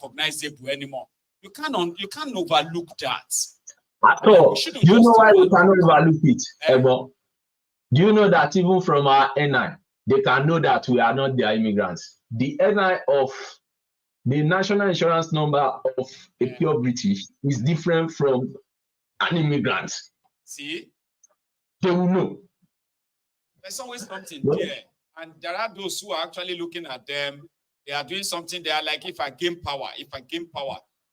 recognizable anymore. You can't overlook that. At all. Do you know why we cannot overlook it, Ebo? Do you know that even from our NI, they can know that we are not their immigrants? The NI of the national insurance number of a pure British is different from an immigrant. See? They will know. There's always something there. And there are those who are actually looking at them. They are doing something. They are like, if I gain power.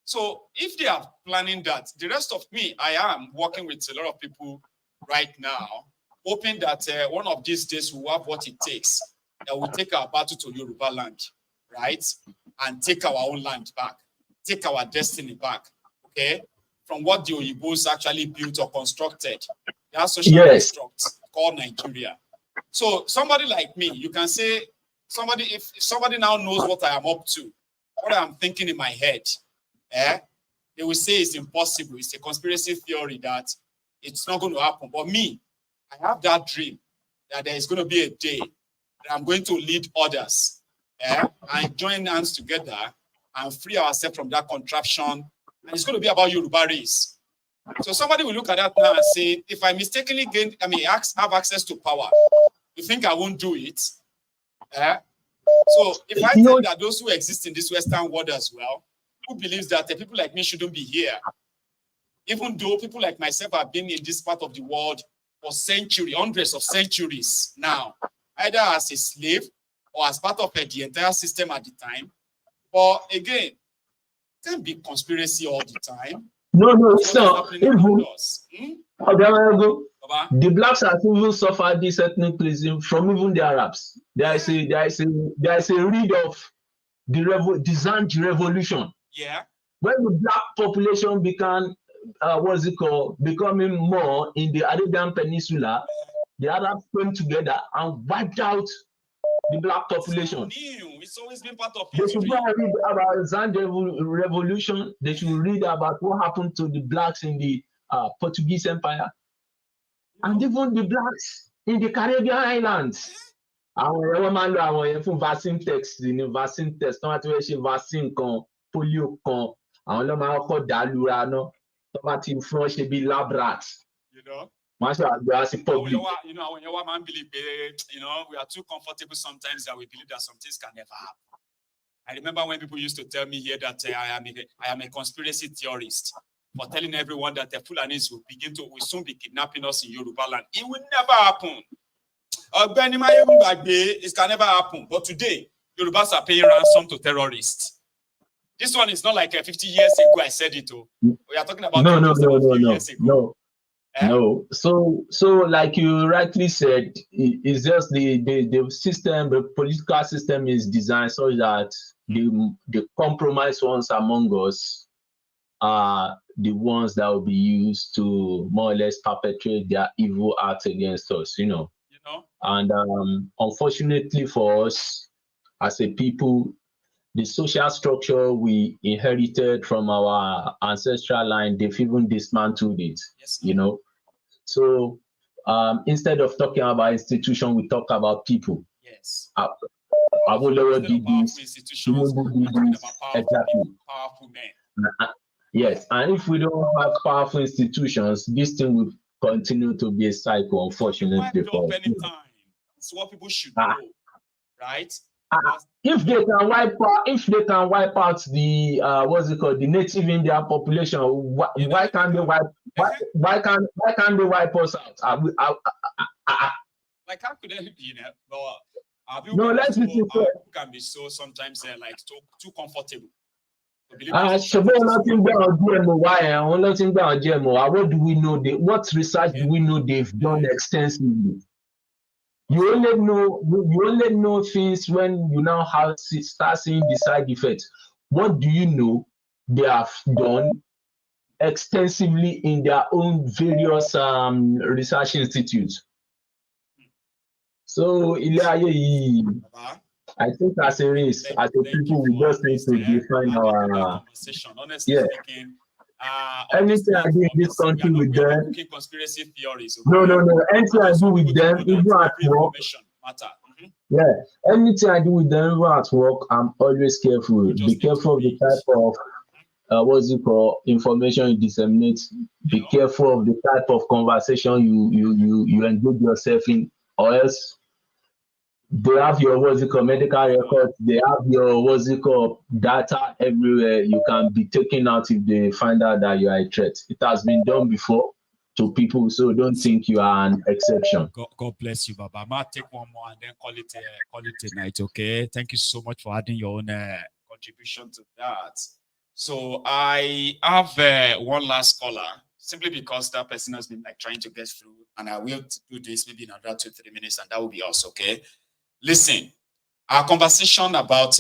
So if they are planning that, the rest of me, I am working with a lot of people right now, hoping that one of these days we'll have what it takes. That will take our battle to Yoruba land, right? And take our own land back. Take our destiny back, okay? From what the Oyibos actually built or constructed. They are social constructs called Nigeria. So somebody like me, you can say, if somebody now knows what I am up to, what I'm thinking in my head, they will say it's impossible. It's a conspiracy theory that it's not going to happen. But me, I have that dream that there is going to be a day that I'm going to lead others and join hands together and free ourselves from that contraption. And it's going to be about Yoruba race. So somebody will look at that now and say, if I mistakenly have access to power, you think I won't do it? So if I think that those who exist in this Western world as well, who believes that the people like me shouldn't be here, even though people like myself have been in this part of the world for centuries, hundreds of centuries now, either as a slave or as part of the entire system at the time. But again, it can't be conspiracy all the time. No, it's not. The blacks have even suffered this ethnic cleansing from even the Arabs. There is a read of the Zanj revolution. Yeah. When the black population began, becoming more in the Arabian Peninsula, the Arabs came together and wiped out the black population. It's always been part of history. They should go and read about Zanj revolution. They should read about what happened to the blacks in the Portuguese Empire. And even the blacks in the Caribbean islands. Àwọn vaccine text tó ti ṣe vaccine kan polio kan àwọn ló máa kọ́kọ́ dàlúra náà tó bá ti fún ọ ṣe bí lab rat. Wọ́n ṣe àgbẹ̀ àti public. When your man believe, we are too comfortable sometimes that we believe that some things can never happen. I remember when people used to tell me here that I am a conspiracy theorist for telling everyone that the Fulanis will soon be kidnapping us in Yoruba land. It will never happen. It can never happen. But today, Yorubas are paying ransom to terrorists. This one is not like 50 years ago I said it. We are talking about years ago. No. So like you rightly said, it's just the system, the political system is designed so that the compromised ones among us are the ones that will be used to more or less perpetrate their evil acts against us, And unfortunately for us as a people, the social structure we inherited from our ancestral line, they've even dismantled it, So instead of talking about institution, we talk about people. Yes. I will lower DBs, exactly. Powerful men. Yes, and if we don't have powerful institutions, this thing will continue to be a cycle, unfortunately. That's what people should know, right? If they can wipe out the the native Indian population, why can't they wipe? Why can't they wipe us out? Like how could they, no, let's be fair. Can be so sometimes too comfortable. What do we know? What research do we know they've done extensively? You only know things when you now start seeing the side effects. What do you know they have done extensively in their own various research institutes? So I think as a race, as a people, we just need to define our speaking. Anything I do in this country with them, conspiracy theories. No. Anything I do with them, even at work, Yeah, anything I do with them even at work, I'm always careful. You Be just need to careful of the read. type of what's it called information you disseminate. You Be know, careful of the type of conversation you engage yourself in, or else they have your what's it called medical records. They have your what's it called data everywhere. You can be taken out if they find out that you are a threat. It has been done before to people, so don't think you are an exception. God bless you, Baba. I might take one more and then call it a night. Okay. Thank you so much for adding your own contribution to that. So I have one last caller, simply because that person has been like trying to get through, and I will do this maybe in another 2-3 minutes, and that will be us. Okay. Listen, our conversation about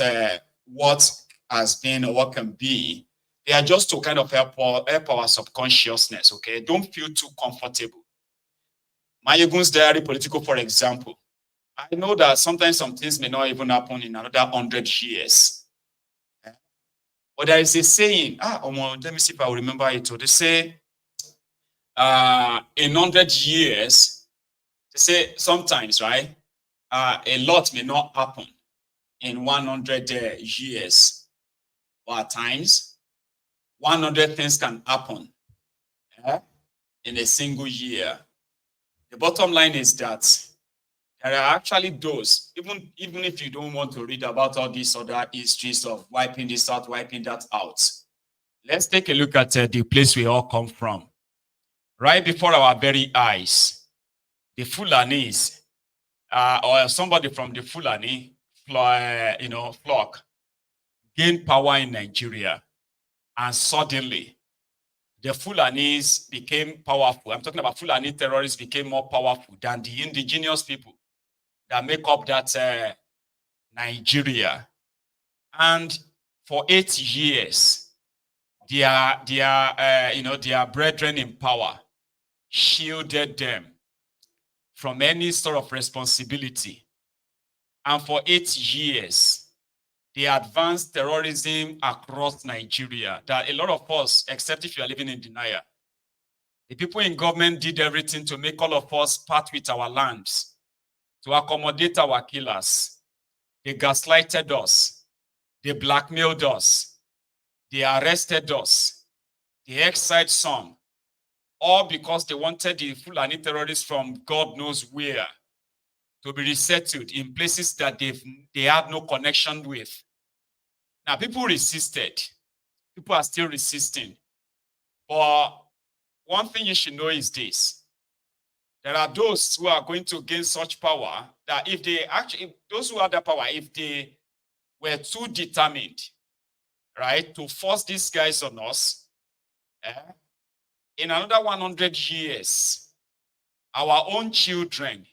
what has been or what can be, they are just to kind of help our subconsciousness. Okay. Don't feel too comfortable. Mayegun's diary political, for example. I know that sometimes some things may not even happen in another 100 years. But there is a saying, let me see if I will remember it. So they say, in 100 years, they say sometimes, right, a lot may not happen in 100 years. But at times, 100 things can happen in a single year. The bottom line is that there are actually those, even if you don't want to read about all these other histories of wiping this out, wiping that out. Let's take a look at the place we all come from. Right before our very eyes, the Fulanis, or somebody from the Fulani, flock, gained power in Nigeria. And suddenly, the Fulanis became powerful. I'm talking about Fulani terrorists became more powerful than the indigenous people that make up that Nigeria. And for 8 years, their brethren in power shielded them from any sort of responsibility. And for 8 years, they advanced terrorism across Nigeria that a lot of us, except if you are living in denial, the people in government did everything to make all of us part with our lands, to accommodate our killers. They gaslighted us. They blackmailed us. They arrested us. They exiled some. All because they wanted the Fulani terrorists from God knows where to be resettled in places that they had no connection with. Now, people resisted. People are still resisting. But one thing you should know is this. There are those who are going to gain such power that those who have that power, if they were too determined, right, to force these guys on us, in another 100 years, our own children,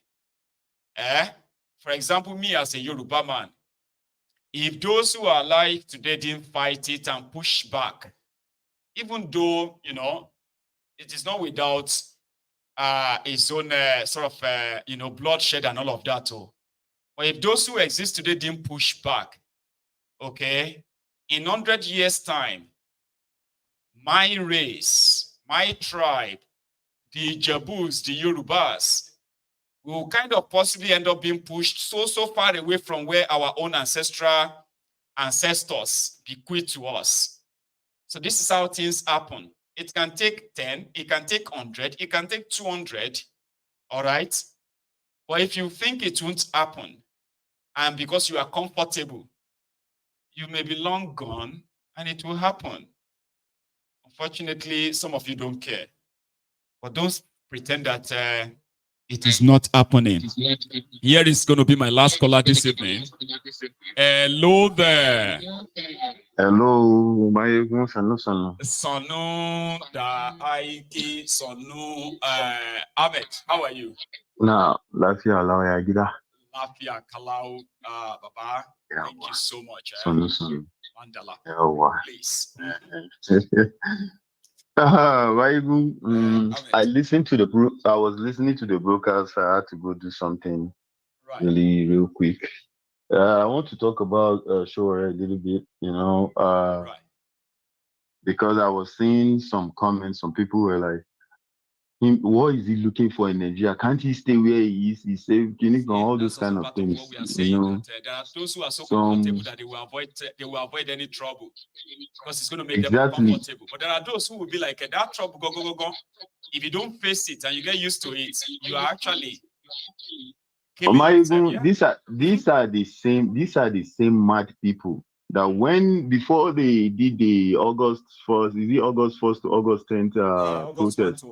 for example, me as a Yoruba man, if those who are alive today didn't fight it and push back, even though, it is not without its own sort of, bloodshed and all of that. But if those who exist today didn't push back, okay, in 100 years' time, my race, my tribe, the Jabus, the Yorubas, will kind of possibly end up being pushed so far away from where our own ancestors bequeathed to us. So this is how things happen. It can take 10, it can take 100, it can take 200, all right? But if you think it won't happen, and because you are comfortable, you may be long gone, and it will happen. Unfortunately, some of you don't care. But don't pretend that it is not happening. Here is going to be my last caller this evening. Hello there. Hello, Mayegun Sanu. Sonu da Aiki Sonu Ahmed. How are you? Na lafiya lawa ya gida. Lafia Kalau Baba. Thank you so much. Sanu. Mandala. Yawa. Please. Mayegun, I was listening to the broadcast. I had to go do something real quick. I want to talk about Shore a little bit, because I was seeing some comments. Some people were like, what is he looking for in Nigeria? Can't he stay where he is? He's safe, all those kind of things. What we are saying, there are those who are so comfortable that they will avoid any trouble because it's going to make them uncomfortable. But there are those who will be like, that trouble, go. If you don't face it and you get used to it, you are actually. These are the same mad people that before they did the August 1st, is it August 1st to August 10th protest?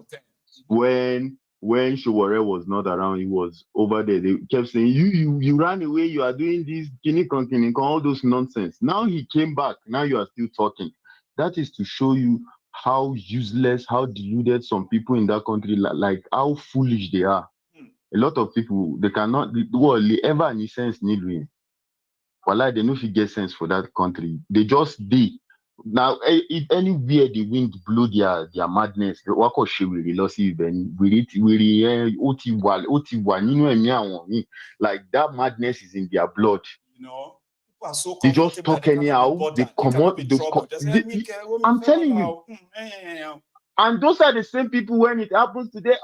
When Showore was not around, he was over there. They kept saying, you ran away, you are doing this, all those nonsense. Now he came back. Now you are still talking. That is to show you how useless, how deluded some people in that country, like how foolish they are. A lot of people, they cannot ever any sense need win. Well, they know if you get sense for that country. They just be. Now, if anywhere the wind blow their madness, the work of she will lost even like that madness is in their blood. People are so they just talk anyhow. They come out. I'm telling you. And those are the same people when it happens today.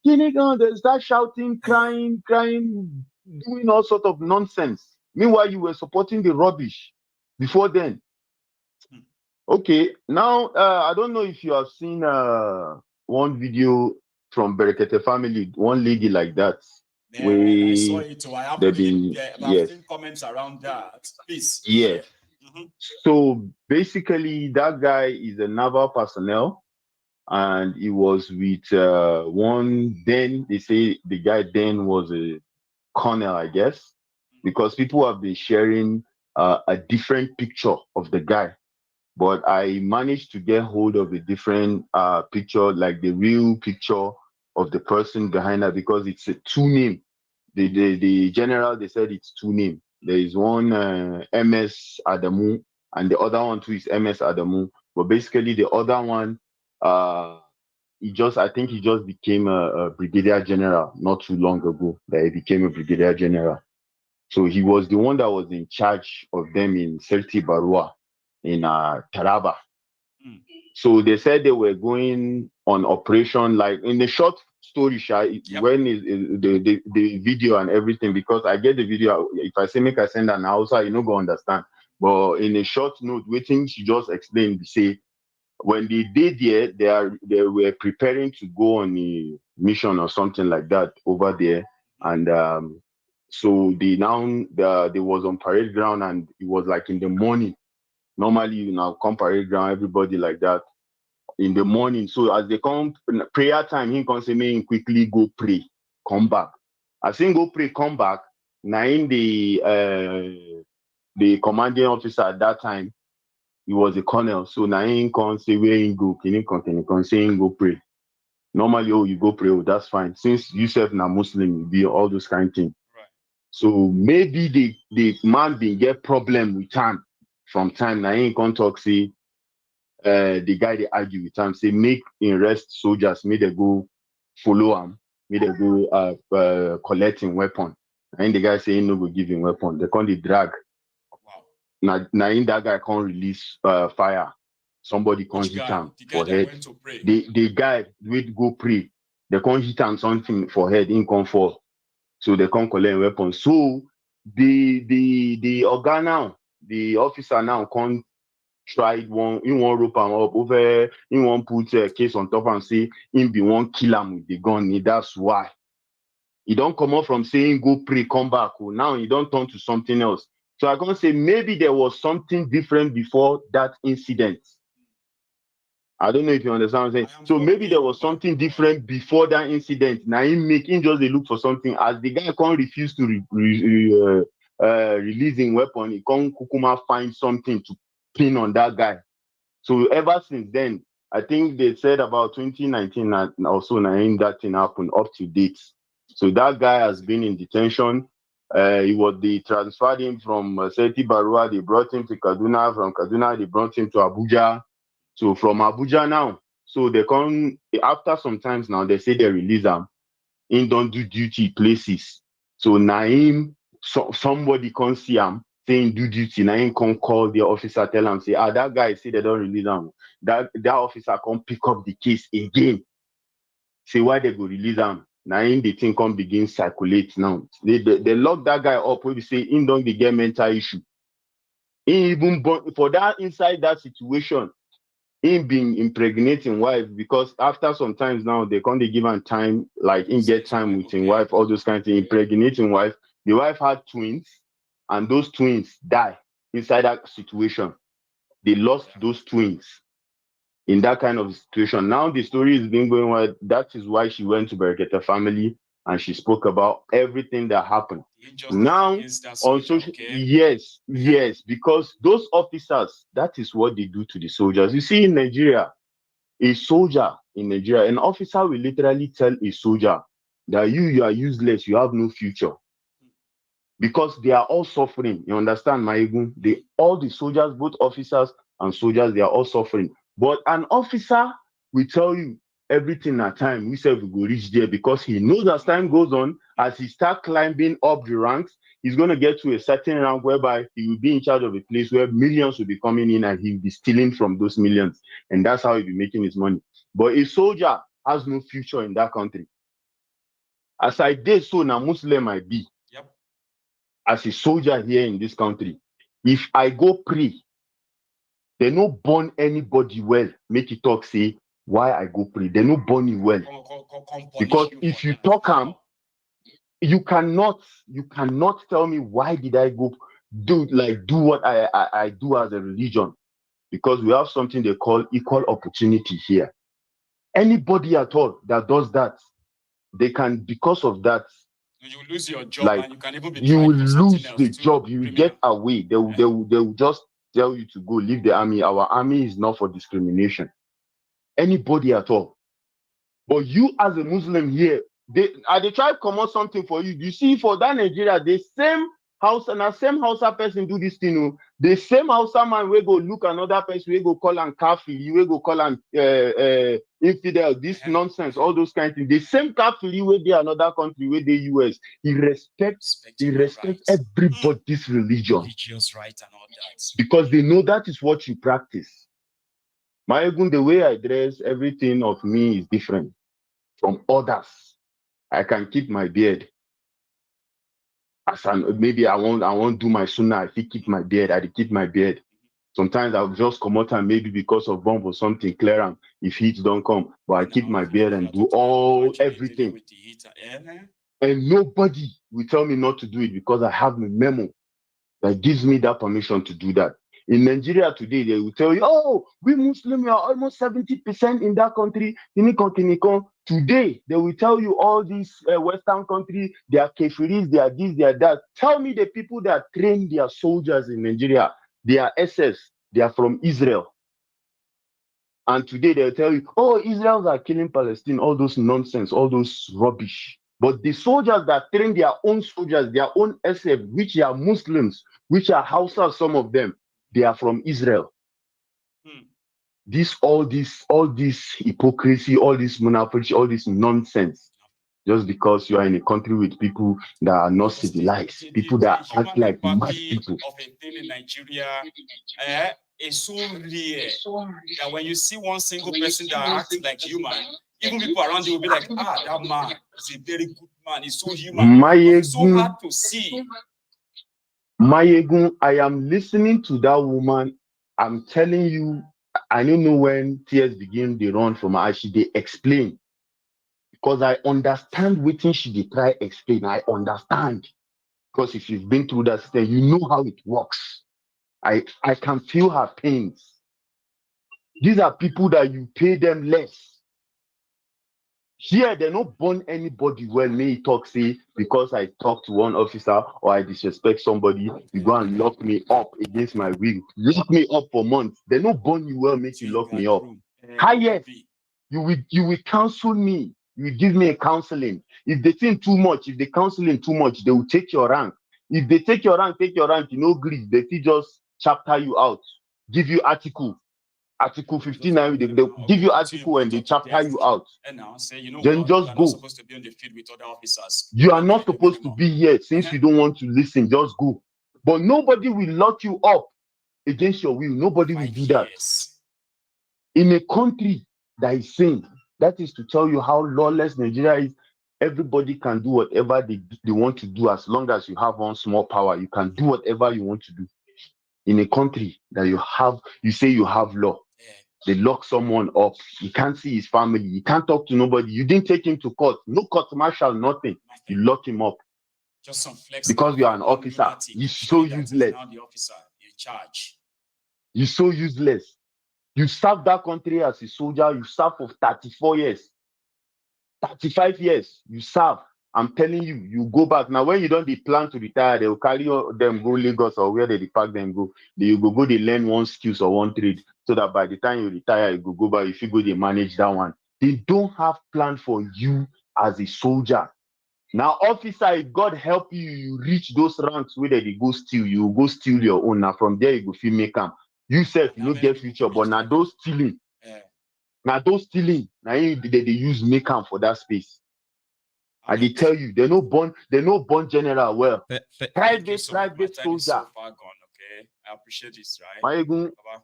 They start shouting, crying, doing all sort of nonsense. Meanwhile, you were supporting the rubbish before then. Okay, now I don't know if you have seen one video from Berekete family, one lady like that. I saw it too. I have seen comments around that. Please. Yes. So basically, that guy is a naval personnel. And he was with then they say the guy then was a colonel, I guess, because people have been sharing a different picture of the guy. But I managed to get hold of a different picture, like the real picture of the person behind that, because it's a two name. The general, they said it's two name. There is one MS Adamu, and the other one too is MS Adamu. But basically, the other one, I think he just became a brigadier general not too long ago. That he became a brigadier general. So he was the one that was in charge of them in Serti Barua in Taraba. So they said they were going on operation, like in the short story, when is the video and everything, because I get the video. If I say make I send an Hausa, you know, go understand. But in a short note, waiting, she just explained, say, when they did there, they were preparing to go on a mission or something like that over there. And so they was on parade ground, and it was like in the morning. Normally, you now come parade ground, everybody like that in the morning. So as they come prayer time, he can say, "Me quickly go pray, come back." As he go pray, come back. Now in the commanding officer at that time, he was a colonel. So now he can say where he go, can say he go pray. Normally, you go pray, that's fine. Since you self now Muslim, you be all those kind of things. Right. So maybe the man didn't get problem with him from time. Now he can talk, say the guy they argue with him, say make him rest soldiers, may they go follow him, may they go collecting weapon. And the guy say he no go give him weapon. They can't drag. Now in that guy can't release fire. Somebody can't hit him for head. The guy will go pray. They can't hit him something for head, in can't fall. So they can't collect weapon. So the organ now, the officer now can't try one rope him up over, he won't put a case on top and say him be one kill him with the gun. That's why. He don't come up from saying go pray, come back. Now he don't turn to something else. So I'm going to say maybe there was something different before that incident. I don't know if you understand what I'm saying. So maybe there was something different before that incident. Now him just they look for something. As the guy can't refuse to releasing weapon, he can't kukuma find something to pin on that guy. So ever since then, I think they said about 2019 or so, now that thing happened up to date. So that guy has been in detention. They transferred him from Seti Barua, they brought him to Kaduna. From Kaduna, they brought him to Abuja. So from Abuja now, so they come after some times now, they say they release him. He don't do duty places. So now somebody can't see him saying do duty. Now he can't call the officer, tell him, say, that guy say they don't release him. That officer can't pick up the case again. say why they go release them. Now in the thing come begin circulate now. They lock that guy up where we say in don't get mental issue. He even for that inside that situation, him being impregnating wife because after sometimes now they can't give him time, like in get time with his wife, all those kinds of things, impregnating wife. The wife had twins, and those twins die inside that situation. They lost those twins in that kind of situation. Now the story is being going well. That is why she went to Bereketa family and she spoke about everything that happened. Now on social, yes, because those officers, that is what they do to the soldiers. You see, in Nigeria, a soldier in Nigeria, an officer will literally tell a soldier that you are useless, you have no future. Because they are all suffering. You understand, Maigun? All the soldiers, both officers and soldiers, they are all suffering. But an officer will tell you everything at time. We said we go reach there because he knows as time goes on, as he start climbing up the ranks, he's going to get to a certain rank whereby he will be in charge of a place where millions will be coming in and he'll be stealing from those millions. And that's how he'll be making his money. But a soldier has no future in that country. As I did so, now Muslim I be. As a soldier here in this country, if I go pray, they no born anybody well. Make it talk, say why I go pray. They no born you well. Because if you talk you cannot tell me why did I go do what I do as a religion. Because we have something they call equal opportunity here. Anybody at all that does that, they can, because of that, you lose your job and you can even be you will lose the job. You will get away. They will just tell you to go leave the army. Our army is not for discrimination. Anybody at all. But you as a Muslim here, they try to come out something for you. You see, for that Nigeria, the same house and the same Hausa person do this thing. The same Hausa man will go look another person, we go call him kafiri, you will go call him infidel, this nonsense, all those kind of things. The same kafiri will be another country, where the US. He respects everybody's religion. Religious right and all that. Because they know that is what you practice. Even the way I dress, everything of me is different from others. I can keep my beard. Maybe I won't do my sunnah. I keep my beard. I keep my beard. Sometimes I'll just come out and maybe because of bomb or something clear them if heat don't come. But I keep my beard and do everything. And nobody will tell me not to do it because I have a memo that gives me that permission to do that. In Nigeria today, they will tell you, oh, we Muslims are almost 70% in that country. Today, they will tell you all these Western countries, they are kefiris, they are this, they are that. Tell me the people that train their soldiers in Nigeria, they are SS, they are from Israel. And today they'll tell you, oh, Israelis are killing Palestine, all those nonsense, all those rubbish. But the soldiers that train their own soldiers, their own SF, which are Muslims, which are Hausa, some of them, they are from Israel. All this hypocrisy, all this monarchy, all this nonsense, just because you are in a country with people that are not civilized, people that act like mad people. Of a thing in Nigeria is so rare that when you see one single person that acts like human, even people around you will be like, that man is a very good man, he's so human. It's so hard to see. Mayegun, I am listening to that woman. I'm telling you, I don't know when tears begin to run from her eyes. They explain. Because I understand what she they try explain. I understand. Because if you've been through that system, you know how it works. I can feel her pains. These are people that you pay them less. Here, they don't burn anybody well. May talk, say, because I talk to one officer or I disrespect somebody, you go and lock me up against my will. Lock me up for months. They don't burn you well, make you lock me up. Highest, you will counsel me. You will give me a counseling. If they think too much, if they counseling too much, they will take your rank. If they take your rank, you know, grief. They just chapter you out, give you article 59. They give you article and they chapter you out. And now say, you know, then what? just you are go. not supposed to be on the field with other officers. You are not supposed to be here since you don't want to listen. Just go. But nobody will lock you up against your will. Nobody will do that. In a country that is sane, That is to tell you how lawless Nigeria is. Everybody can do whatever they want to do as long as you have one small power. You can do whatever you want to do. In a country that you say you have law. They lock someone up. You can't see his family. You can't talk to nobody. You didn't take him to court. No court martial, nothing. You lock him up. Just some flex because you are an officer. You're so useless. Now the officer in charge. You're so useless. You served that country as a soldier. You served for 34 years. 35 years. You serve. I'm telling you, you go back. Now, when you don't plan to retire, they will carry them, go Lagos or where they pack them go. They learn one skills or one trade. So that by the time you retire, you go back. If you go, they manage that one. They don't have plan for you as a soldier. Now, officer, if God help you, you reach those ranks where they go steal. You go steal your own. Now, from there, you go feel make them. You said you don't get future, but now those stealing. Now, now they use make them for that space. And they tell you they're no born general. Well, private soldier. So far gone, okay? I appreciate this, right?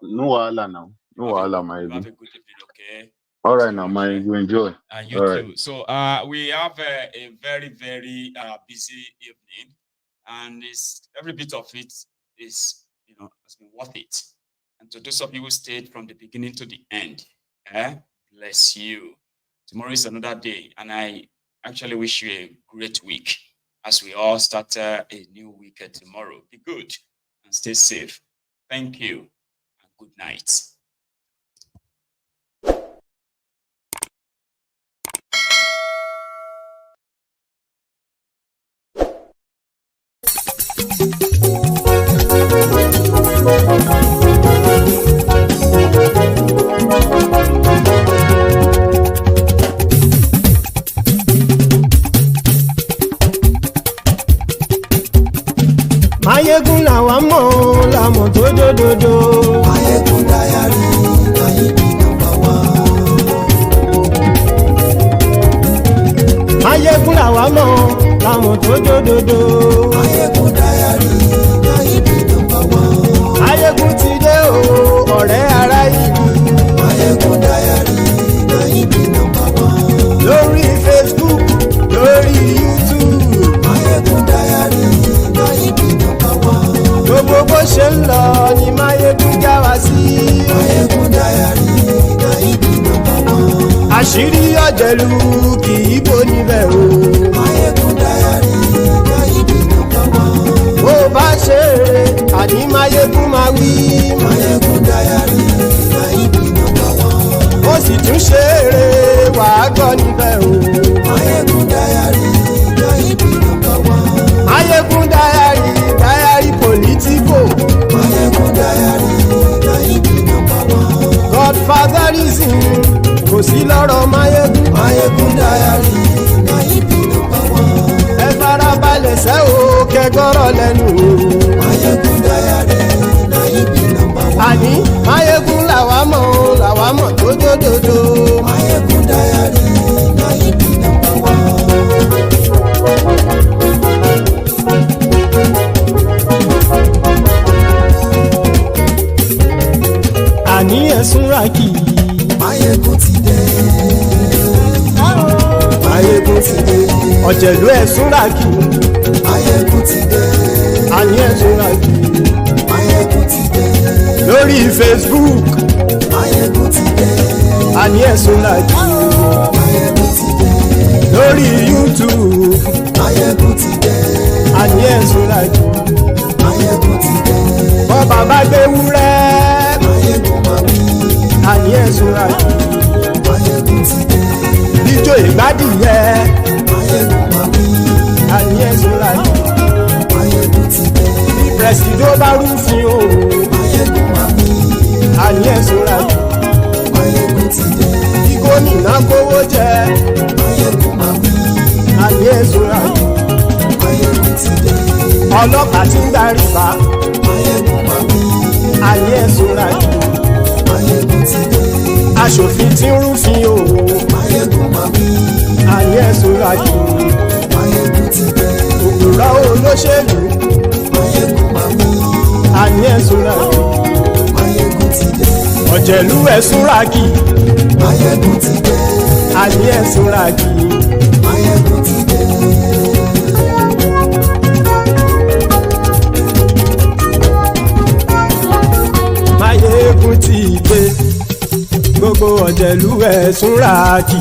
No wala now. No wala, my have a good evening, okay? All right, now, my you enjoy. And you all too. Right. So we have a very, very busy evening, and every bit of it is, has been worth it. And to those of you who stayed from the beginning to the end, bless you. Tomorrow is another day, and I actually wish you a great week as we all start a new week tomorrow. Be good and stay safe. Thank you and good night. Mayegun làwa mọ̀ làmọ̀ tó dòdòdò. Mayegun Diary, Nayibi #1. Mayegun làwa mọ̀ làmọ̀ tó dòdòdò. Mayegun Diary, Nayibi #1. Mayegun ti dé o, ọ̀rẹ́ ará ìlú. Mayegun Diary, Nayibi #1. Lórí Facebook, lórí YouTube. Mayegun Diary, Nayibi #1. Gbogbo bó ṣe ń lọ ni Mayegun já wa sí. Mayegun Diary, Nayibi #1. Àṣírí ọ̀jẹ̀lú kì í bò níbẹ̀ o. Mayegun Diary, Nayibi #1. Bó bá ṣe eré, àní Mayegun máa wí. Mayegun Diary, Nayibi #1. Ó sì tún ṣe eré, wàá gbọ́ níbẹ̀ o. Mayegun Diary, Nayibi #1. Mayegun Diary politico. Mayegun Diary, Nayibi #1. Godfatherism kò sí lọ́rọ̀ Mayegun. Mayegun Diary, Nayibi #1. Ẹ farabalẹ̀ sẹ́ o kẹgọ́rọ̀ lẹ́nu o. Mayegun Diary, Nayibi #1. Àní Mayegun làwa mọ̀ tó dòdòdò. Mayegun Diary, Nayibi #1. Àní ẹ̀sùn ràkì. Mayegun ti dé. Mayegun ti dé. Ọ̀jẹ̀lú ẹ̀sùn ràkì. Mayegun ti dé. Àní ẹ̀sùn ràkì. Mayegun ti dé. Lórí Facebook. Mayegun ti dé. Àní ẹ̀sùn ràkì. Mayegun ti dé. Lórí YouTube. Mayegun ti dé. Àní ẹ̀sùn ràkì. Mayegun ti dé. Bọ́ bàbá gbé wúrẹ́. Mayegun máa wí. Àní ẹ̀sùn ràkì. Mayegun ti dé. Ijó ìgbádìyẹ. Mayegun máa wí. Àní ẹ̀sùn ràkì. Mayegun ti dé. Bí pẹ̀sìdó bá rúfin o. Mayegun máa wí. Àní ẹ̀sùn ràkì. Mayegun ti dé. Bí gómìnà kówó jẹ. Mayegun máa wí. Àní ẹ̀sùn ràkì. Mayegun ti dé. Ọlọ́pàá tí ń darí bá. Mayegun máa wí. Àní ẹ̀sùn ràkì. Mayegun ti dé. Aṣòfin tí ń rúfin o. Mayegun máa wí. Àní ẹ̀sùn ràkì. Mayegun ti dé. Òpùrọ́ olóṣèlú. Mayegun máa wí. Àní ẹ̀sùn ràkì. Mayegun ti dé. Ọ̀jẹ̀lú ẹ̀sùn ràkì. Mayegun ti dé. àní ẹ̀sùn ràjì. Máyégún ti dé. Máyégún ti dé gbogbo ọ̀jẹ̀lú ẹ̀sùn ràjì.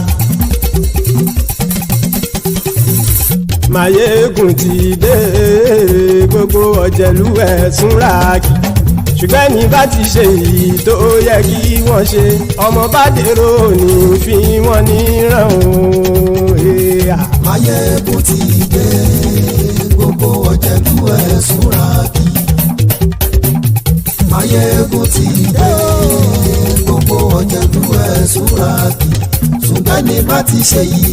Máyégún ti dé gbogbo ọ̀jẹ̀lú ẹ̀sùn ràjì. Ṣùgbọ́n ní bá ti ṣe èyí tó yẹ kí wọ́n ṣe ọmọ bá dèrò ní fi wọ́n níran o. Máyégún ti dé gbogbo ọ̀jẹ̀lú ẹ̀sùn ràjì. Máyégún ti dé gbogbo ọ̀jẹ̀lú ẹ̀sùn ràjì. Ṣùgbọ́n ní bá ti ṣe yìí.